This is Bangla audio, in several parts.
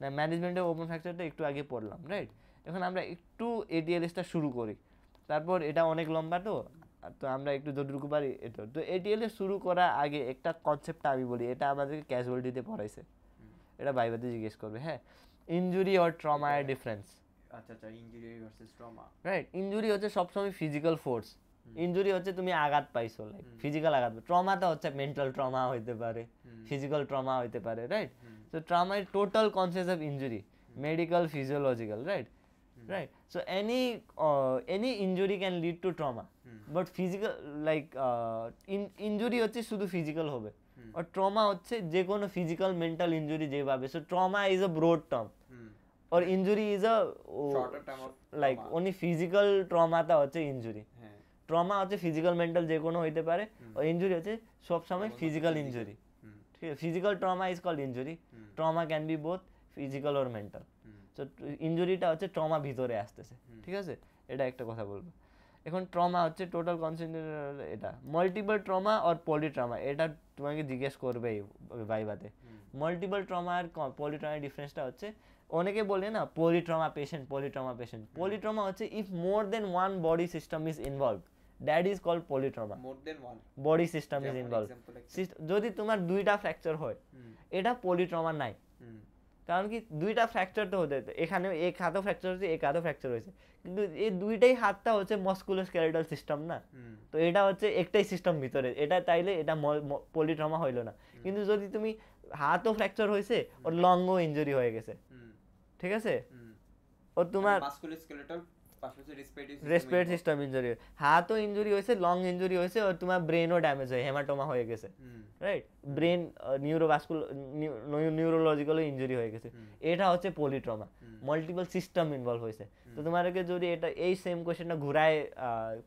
না ম্যানেজমেন্টের ওপেন ফ্র্যাকচারটা একটু আগে পড়লাম, রাইট? এখন আমরা একটু এটিএলএসটা শুরু করি, তারপর এটা অনেক লম্বা তো, তো আমরা একটু যতটুকু পারি এটা। তো এটিএলএস শুরু করার আগে একটা কনসেপ্ট আমি বলি, এটা আমাদেরকে ক্যাজুয়ালিটিতে পড়াইছে, এটা ভাইভাতে জিজ্ঞেস করবে। হ্যাঁ, ইনজুরি অর ট্রমা এর ডিফারেন্স। আচ্ছা, injury versus trauma. Right, injury হচ্ছে সবসময় ফিজিক্যাল ফোর্স, ইনজুরি হচ্ছে তুমি আঘাত পাইছো, লাইক ফিজিক্যাল আঘাত। ট্রমাটা হচ্ছে মেন্টাল ট্রমা হইতে পারে, ফিজিক্যাল ট্রমা হইতে পারে, রাইট? তো trauma is total concept of injury, medical, physiological, right? Right, so any injury can lead to trauma, but physical like injury হচ্ছে শুধু ফিজিক্যাল হবে, আর ট্রমা হচ্ছে যে কোনো ফিজিক্যাল মেন্টাল ইনজুরি যেভাবে। So trauma is a broad term, or injury is a shorter term of like trauma. only physical trauma টা হচ্ছে ইনজুরি। হ্যাঁ, ট্রমা হচ্ছে ফিজিক্যাল মেন্টাল যে কোনো হইতে পারে, আর ইনজুরি হচ্ছে সব সময় ফিজিক্যাল ইনজুরি। ঠিক আছে, physical trauma is called injury, trauma can be both physical or mental. তো ইনজুরিটা হচ্ছে ট্রমা ভিতরে আসতেছে, ঠিক আছে, এটা একটা কথা বলবো। এখন ট্রমা হচ্ছে টোটাল কনসেন্ট্রেট, এটা মাল্টিপল ট্রমা আর পলিট্রমা, এটা তোমাকে জিজ্ঞেস করবেই ভাইভাতে। মাল্টিপল ট্রমা আর পলিট্রমার ডিফারেন্সটা হচ্ছে, অনেকে বলে না পলিট্রমা পেশেন্ট, পলিট্রমা পেশেন্ট। পলিট্রমা হচ্ছে if more than one body system is involve, that is called polytrauma. More than one body system is involve. যদি তোমার দুইটা ফ্র্যাকচার হয়, এটা পলিট্রমা নাই। কারণ কি, দুইটা ফ্র্যাকচার তো হতে, এখানে এক হাতও ফ্র্যাকচার হয়েছে, এক হাতও ফ্র্যাকচার হয়েছে, কিন্তু এই দুইটাই হাতটা হচ্ছে মাস্কুলোস্কেলেটাল সিস্টেম না, তো এটা হচ্ছে একটাই সিস্টেম ভিতরে, এটা তাইলে এটা পলিট্রমা হইলো না। কিন্তু যদি তুমি হাতও ফ্র্যাকচার হয়েছে ওর লংও ইনজুরি হয়ে গেছে, ঠিক আছে, ও তোমার মাস্কুলোস্কেলেটাল পাশাপাশি রেসপিরেটরি সিস্টেম ইনজুরি, হাতও ইনজুরি হয়েছে, লং ইনজুরি হয়েছে, আর তোমার ব্রেনও ড্যামেজ হয়, হেমাটোমা হয়ে গেছে, রাইট? ব্রেন নিউরোলজিক্যাল ইনজুরি হয়ে গেছে, এটা হচ্ছে পলিট্রমা, মাল্টিপল সিস্টেম ইনভলভ হয়েছে। তো তোমাকে যদি এটা এই সেম কোয়েশ্চেনটা ঘুরায়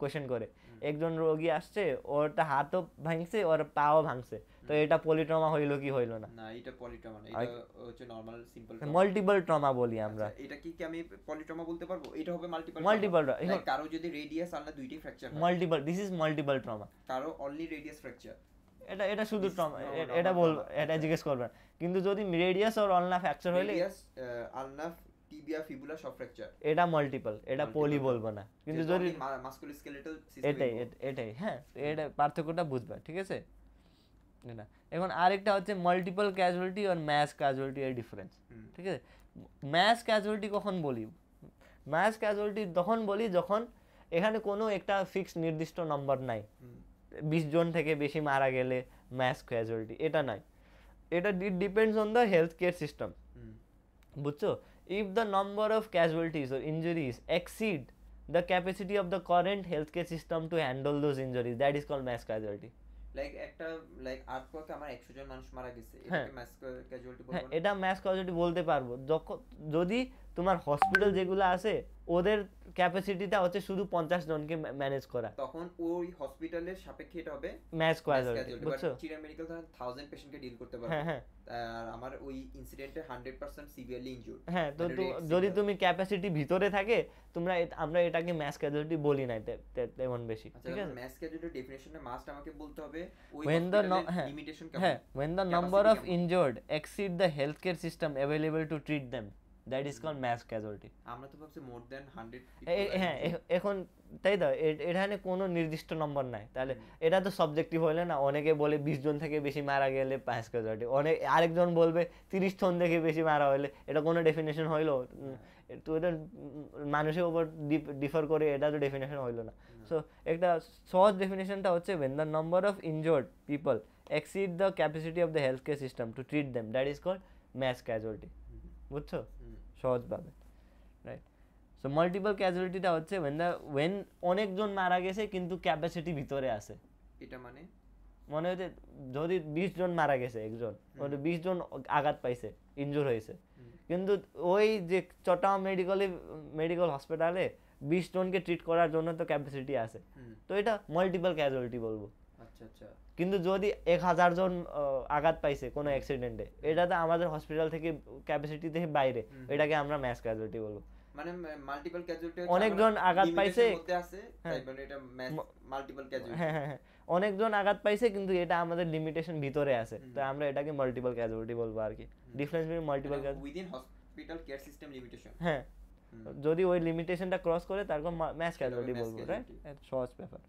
কোয়েশ্চেন করে, একজন রোগী আসছে, ওরটা হাতও ভাঙছে ওর পাও ভাঙছে, তো এটা পলিট্রমা হইলো কি হইলো না? না, এটা পলিট্রমা না, এটা হচ্ছে নরমাল সিম্পল মাল্টিপল ট্রমা বলি আমরা। এটা কি আমি পলিট্রমা বলতে পারবো? এটা হবে মাল্টিপল কারো যদি রেডিয়াস আলনা দুইটি ফ্র্যাকচার হয়, multiple, this is multiple trauma. কারো অনলি রেডিয়াস ফ্র্যাকচার, এটা শুধু ট্রমা, এটা বলবো, এটা জিজ্ঞেস করবেন। কিন্তু যদি রেডিয়াস আর আলনা ফ্র্যাকচার হইলে, রেডিয়াস আলনা টিবিয়া ফিবুলা সব ফ্র্যাকচার, এটা মাল্টিপল, এটা পলি বলবো না। কিন্তু যদি মাস্কুলোস্কেলেটাল সিস্টেম, এটাই হ্যাঁ, এটা পার্থক্যটা বুঝবা, ঠিক আছে না? এখন আরেকটা হচ্ছে মাল্টিপল ক্যাজুয়ালিটি আর ম্যাস ক্যাজুয়ালিটি এর ডিফারেন্স, ঠিক আছে? ম্যাস ক্যাজুয়ালিটি কখন বলি? ম্যাস ক্যাজুয়ালিটি তখন বলি যখন এখানে কোনো একটা ফিক্সড নির্দিষ্ট নম্বর নাই, 20 জন থেকে বেশি মারা গেলে ম্যাস ক্যাজুয়ালিটি, এটা নাই। এটা depends on the health care system, বুঝছো? If the number of casualties or injuries exceed the capacity of the current health care system to handle those injuries, that is called mass casualty. Like একটা লাইক আর্থকোকে আমার 100 জন মানুষ মারা গেছে, এটাকে ম্যাস ক্যাজুয়ালিটি বলবো। হ্যাঁ, এটা ম্যাস ক্যাজুয়ালিটি বলতে পারবো যখন যদি তোমার হসপিটাল যেগুলো আছে ওদের ক্যাপাসিটিটা হচ্ছে শুধু 50 জনকে ম্যানেজ করা, তখন ওই হসপিটালের সাপেক্ষে এটা হবে ম্যাস ক্যাজুয়ালিটি, বুঝছো? চিরা মেডিকেল ধরেন 1000 পেশেন্টকে ডিল করতে পারবে, হ্যাঁ, আর আমার ওই ইনসিডেন্টে 100% সিভিয়ারলি ইনজুরড, হ্যাঁ, তো যদি তুমি ক্যাপাসিটি ভিতরে থাকে, আমরা এটাকে ম্যাস ক্যাজুয়ালিটি বলি না তেমন বেশি, ঠিক আছে? ম্যাস ক্যাজুয়ালিটি ডেফিনিশনে মাস্ট আমাকে বলতে হবে ওই লিমিটেশন কেমন, হ্যাঁ, when the number of injured exceed the healthcare system available to treat them, that is called mass casualty. আমরা তো ভাবছি মোর দ্যান 100। হ্যাঁ, এখন তাই তো, এখানে কোনো নির্দিষ্ট নম্বর নাই, তাহলে এটা তো সাবজেক্টিভ হইলে না। অনেকে বলে 20 জন থেকে বেশি মারা গেলে মাস ক্যাজুয়ালিটি, আরেকজন বলবে 30 জন থেকে বেশি মারা হইলে, এটা কোনো ডেফিনেশন হইলো? তো এটা মানুষের উপর ডিফার করে, এটা তো ডেফিনেশন হইলো না। সো একটা সহজ ডেফিনেশনটা হচ্ছে when the number of injured people exceed the capacity of the healthcare system to treat them, that is called mass casualty, বুঝছো? সহজভাবে, রাইট? সো মাল্টিপল ক্যাজুয়ালিটিটা হচ্ছে when অনেকজন মারা গেছে কিন্তু ক্যাপাসিটি ভিতরে আছে। এটা মানে মনে হচ্ছে যদি 20 জন মারা গেছে, একজন 20 জন আঘাত পাইছে, ইনজুর হয়েছে, কিন্তু ওই যে চট্টগ্রাম মেডিকেল হসপিটালে 20 জনকে ট্রিট করার জন্য তো ক্যাপাসিটি আছে, তো এটা মাল্টিপল ক্যাজুয়ালিটি বলবো। আচ্ছা, কিন্তু যদি 1000 জন আঘাত পাইছে কোনো অ্যাক্সিডেন্টে, এটা তো আমাদের হসপিটাল থেকে ক্যাপাসিটি থেকে বাইরে, এটাকে আমরা ম্যাস ক্যাজুয়ালিটি বলবো। মানে মাল্টিপল ক্যাজুয়ালিটি অনেকজন আঘাত পাইছে, মধ্যে আছে, তাই বলে এটা মাল্টিপল ক্যাজুয়ালিটি। হ্যাঁ, অনেকজন আঘাত পাইছে কিন্তু এটা আমাদের লিমিটেশন ভিতরে আছে, তো আমরা এটাকে মাল্টিপল ক্যাজুয়ালিটি বলবো আর কি। Difference between multiple within critical care system limitation. হ্যাঁ, যদি ওই লিমিটেশনটা ক্রস করে তারপর ম্যাচ ক্যাজুয়ালিটি বলবো, রাইট? সহজ ব্যাপার।